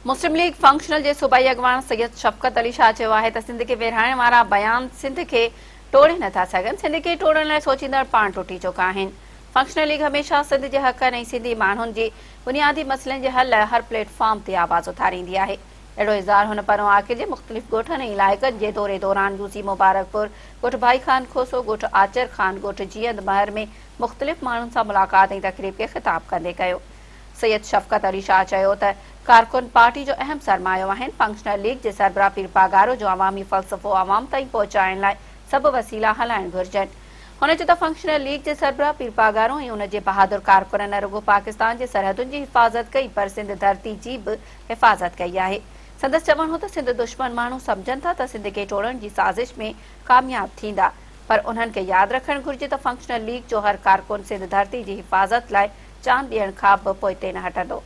मुस्लिम league functional जे सूबाई अॻवान सैयद शफ़क़त अली शाह चयो आहे त सिंध खे विरहाइण वारा बयान सिंध खे टोड़े नथा सघनि। सिंध खे टोड़ण लाइ सोचींदड़ पाण टुटी चुका आहिनि। फंक्शनल लीग हमेशह सिंध जे हक़ ऐं सिंधी माण्हुनि जी बुनियादी मसइलनि जे हल लाइ हर प्लेटफॉर्म ते आवाज़ उथारींदी आहे। अहिड़ो इज़हार हुन परवां आके जे मुख़्तलिफ़ ॻोठनि ऐं इलाइक़नि जे दौरे दौरान यूसी मुबारकपुर, ॻोठ भाई खान खोसो, ॻोठ आचर खान, ॻोठ जियंद महर में मुख़्तलिफ़ माण्हुनि सां मुलाक़ात ऐं तक़रीब खे ख़िताब कंदे कयो। सैयद शफ़क़त अली शाह चयो त कारकुन पार्टी जो अहम सरमायो आहिनि। फंक्शनल लीग जे सरबराह पीर पागारो जो अवामी फ़लसफ़ो अवाम ताईं पहुचाइण लाइ सभु वसीला हलाइण घुरिजनि। हुन चयो त फंक्शनल लीग जे सरबराह पीर पागारो ऐं उन जे बहादुर कारकुननि न रुॻो पाकिस्तान जे सरहदुनि जी हिफ़ाज़त कई पर सिंध धरती जी बि हिफ़ाज़त कई आहे। संदसि चवणु हो त सिंध दुश्मन माण्हू सम्झनि था त सिंध खे टोड़ण जी साज़िश में कामयाब थींदा, पर उन्हनि खे यादि रखणु घुरिजे त फंक्शनल लीग जो हर कारकुन सिंध धरती जी हिफ़ाज़त लाइ जान ॾियण खां बि पोइते न हटंदो।